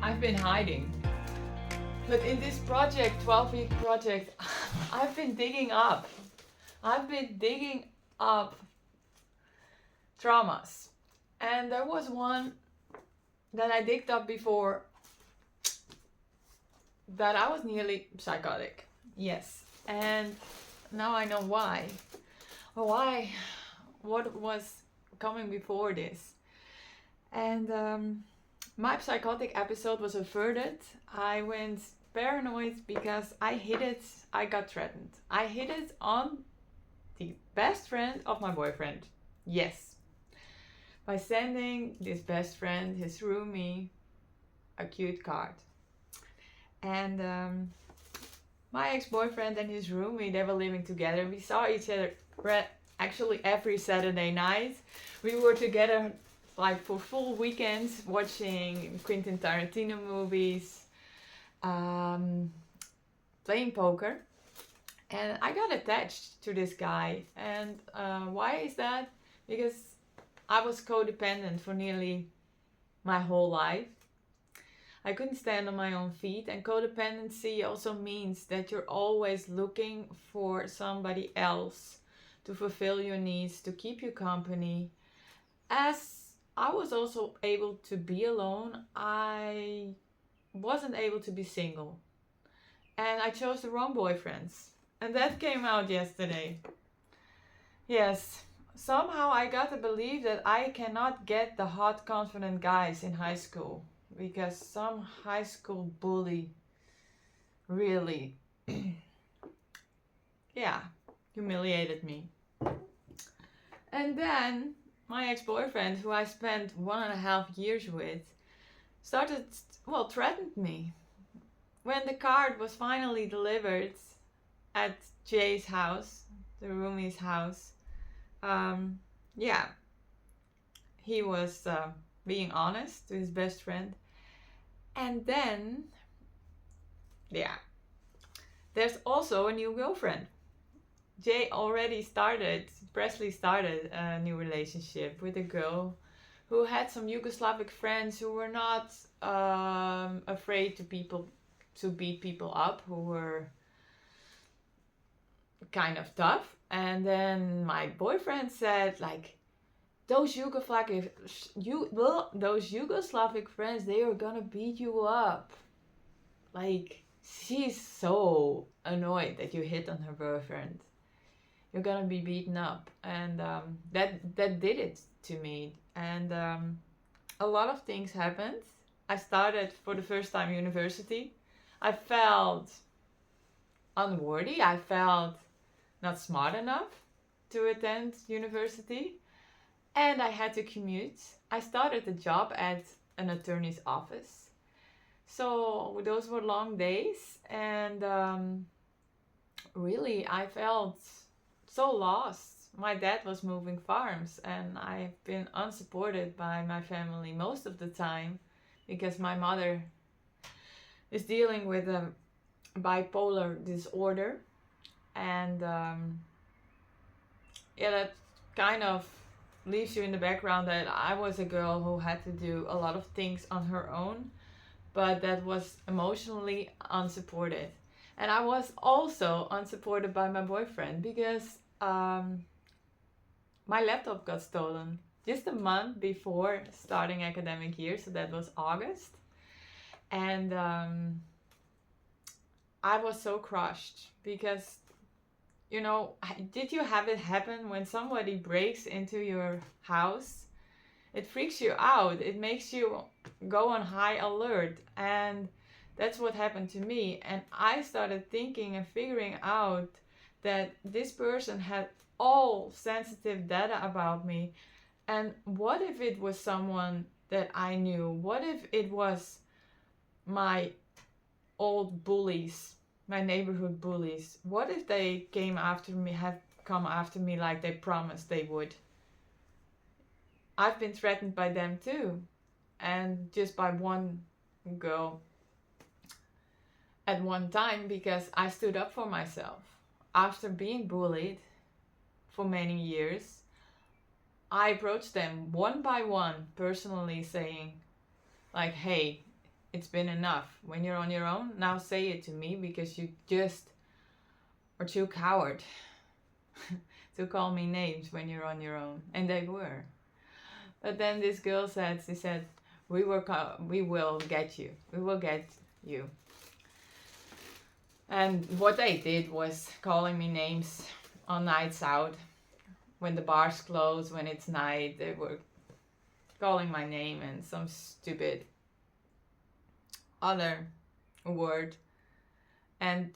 I've been hiding. But in this project, 12-week project, I've been digging up. I've been digging up traumas. And there was one that I digged up before that I was nearly psychotic. Yes. And now I know why. Why? What was coming before this? And my psychotic episode was averted. I went paranoid because I hit it. I got threatened. I hit it on the best friend of my boyfriend. Yes. By sending this best friend, his roomie, a cute card. And my ex-boyfriend and his roomie, they were living together. We saw each other actually every Saturday night. We were together like for full weekends watching Quentin Tarantino movies, playing poker. And I got attached to this guy. And why is that? Because I was codependent for nearly my whole life. I couldn't stand on my own feet, and codependency also means that you're always looking for somebody else to fulfill your needs, to keep you company. As I was also able to be alone, I wasn't able to be single. And I chose the wrong boyfriends. And that came out yesterday. Yes, somehow I got to believe that I cannot get the hot, confident guys in high school. Because some high school bully really, humiliated me. And then my ex-boyfriend, who I spent 1.5 years with, threatened me. When the card was finally delivered at Jay's house, the roomie's house, he was being honest to his best friend. And then, there's also a new girlfriend. Jay Presley started a new relationship with a girl who had some Yugoslavic friends who were not afraid to beat people up, who were kind of tough. And then my boyfriend said, like, those Yugoslavic friends, they are gonna beat you up. Like, she's so annoyed that you hit on her boyfriend. You're gonna be beaten up. And that did it to me. And a lot of things happened. I started for the first time university. I felt unworthy. I felt not smart enough to attend university. And I had to commute. I started a job at an attorney's office. So those were long days. And really, I felt so lost. My dad was moving farms, and I've been unsupported by my family most of the time because my mother is dealing with a bipolar disorder. And that kind of leaves you in the background that I was a girl who had to do a lot of things on her own, but that was emotionally unsupported. And I was also unsupported by my boyfriend because my laptop got stolen just a month before starting academic year, so that was August. And I was so crushed because, did you have it happen when somebody breaks into your house? It freaks you out. It makes you go on high alert. And that's what happened to me. And I started thinking and figuring out that this person had all sensitive data about me. And what if it was someone that I knew? What if it was my old bullies? My neighborhood bullies. What if they have come after me like they promised they would? I've been threatened by them too. And just by one girl at one time because I stood up for myself. After being bullied for many years, I approached them one by one, personally saying, like, hey, it's been enough. When you're on your own, now say it to me, because you just are too coward to call me names when you're on your own. And they were. But then this girl said, she said, we will get you. We will get you. And what they did was calling me names on nights out. When the bars close, when it's night, they were calling my name and some stupid other word. And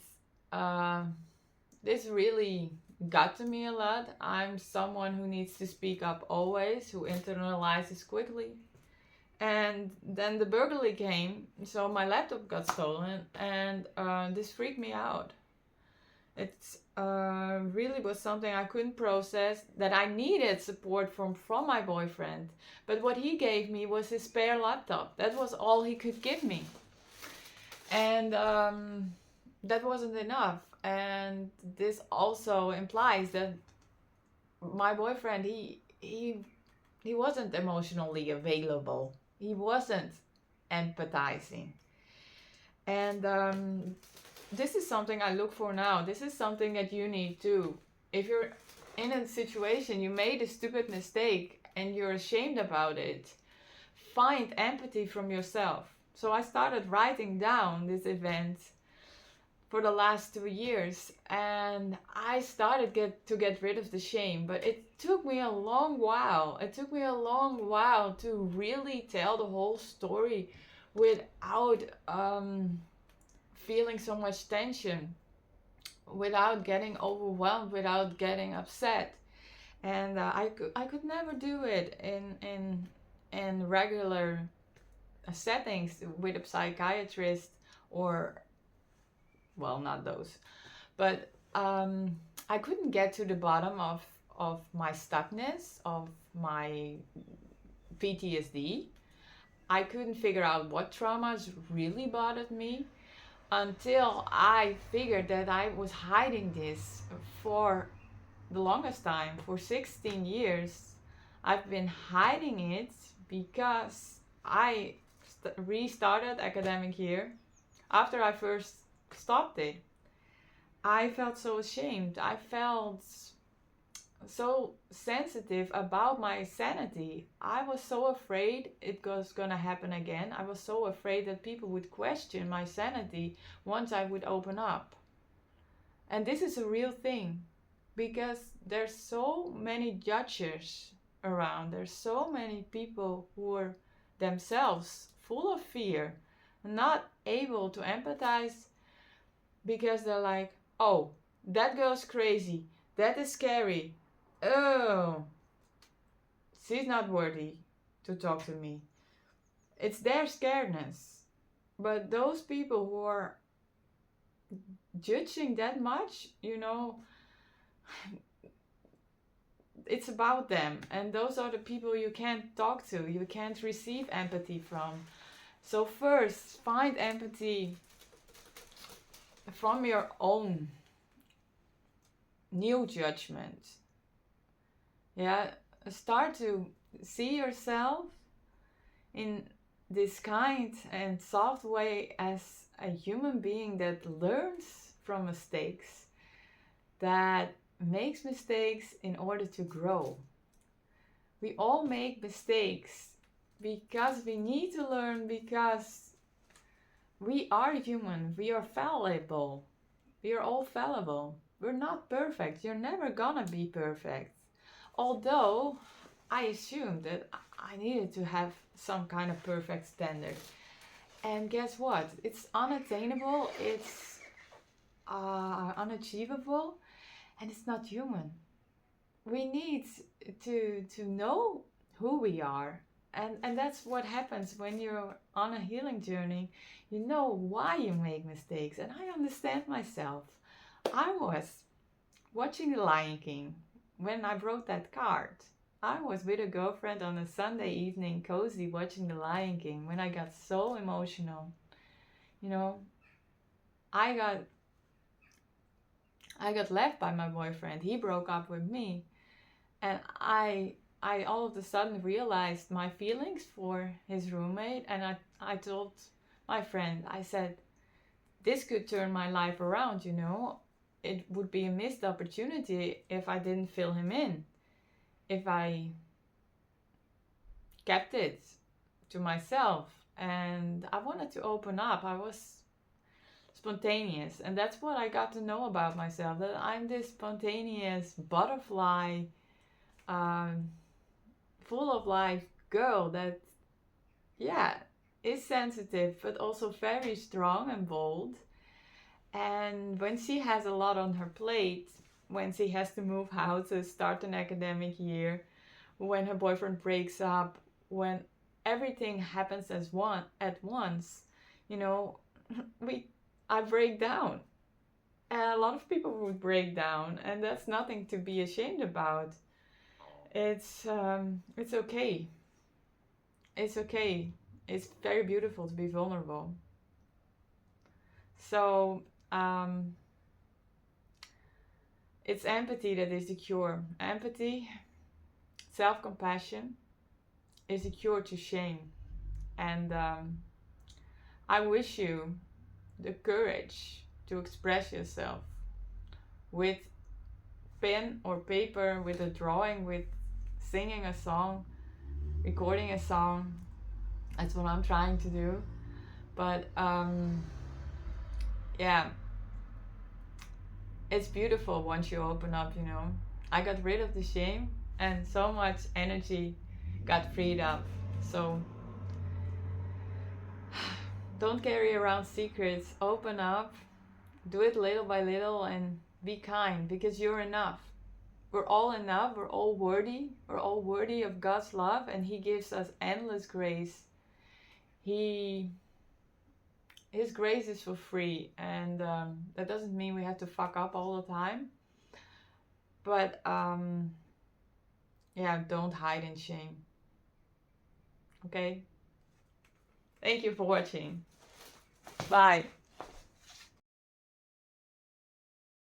this really got to me a lot. I'm someone who needs to speak up always, who internalizes quickly. And then the burglary came, so my laptop got stolen, and this freaked me out. It really was something I couldn't process, that I needed support from my boyfriend. But what he gave me was his spare laptop. That was all he could give me. And that wasn't enough. And this also implies that my boyfriend, he wasn't emotionally available. He wasn't empathizing. And this is something I look for now. This is something that you need too. If you're in a situation, you made a stupid mistake and you're ashamed about it, find empathy from yourself. So I started writing down this event for the last 2 years, and I started to get rid of the shame. But it took me a long while. It took me a long while to really tell the whole story without feeling so much tension, without getting overwhelmed, without getting upset. And I could never do it in regular settings with a psychiatrist, or, well, not those, but I couldn't get to the bottom of my stuckness, of my PTSD. I couldn't figure out what traumas really bothered me, until I figured that I was hiding this for the longest time. For 16 years I've been hiding it, because I restarted academic year after I first stopped it. I felt so ashamed. I felt so sensitive about my sanity. I was so afraid it was gonna happen again. I was so afraid that people would question my sanity once I would open up. And this is a real thing, because there's so many judges around. There's so many people who are themselves full of fear, not able to empathize, because they're like, oh, that girl's crazy, that is scary, oh, she's not worthy to talk to me. It's their scaredness. But those people who are judging that much, it's about them, and those are the people you can't talk to, you can't receive empathy from. So first, find empathy from your own new judgment. Start to see yourself in this kind and soft way as a human being that learns from mistakes, that makes mistakes in order to grow. We all make mistakes because we need to learn, because we are human, we are fallible, we are all fallible. We're not perfect. You're never gonna be perfect. Although I assumed that I needed to have some kind of perfect standard. And guess what? It's unattainable, it's unachievable, and it's not human. We need to know who we are. And that's what happens when you're on a healing journey. You know why you make mistakes. And I understand myself. I was watching The Lion King when I wrote that card. I was with a girlfriend on a Sunday evening, cozy, watching The Lion King, when I got so emotional. I got left by my boyfriend. He broke up with me. And I all of a sudden realized my feelings for his roommate, and I told my friend. I said, this could turn my life around, you know. It would be a missed opportunity if I didn't fill him in. If I kept it to myself. And I wanted to open up. I was spontaneous. And that's what I got to know about myself. That I'm this spontaneous butterfly, um, full of life girl that, yeah, is sensitive, but also very strong and bold. And when she has a lot on her plate, when she has to move houses, start an academic year, when her boyfriend breaks up, when everything happens at once, you know, we I break down. And a lot of people would break down, and that's nothing to be ashamed about. It's okay. It's okay. It's very beautiful to be vulnerable. So it's empathy that is the cure. Empathy, self-compassion is the cure to shame. And I wish you the courage to express yourself with pen or paper, with a drawing, with singing a song, recording a song. That's what I'm trying to do. But yeah, it's beautiful once you open up, you know. I got rid of the shame and so much energy got freed up. So don't carry around secrets. Open up, do it little by little, and be kind, because you're enough. We're all enough. We're all worthy. We're all worthy of God's love, and He gives us endless grace. His grace is for free, and that doesn't mean we have to fuck up all the time. But yeah, don't hide in shame. Okay? Thank you for watching. Bye.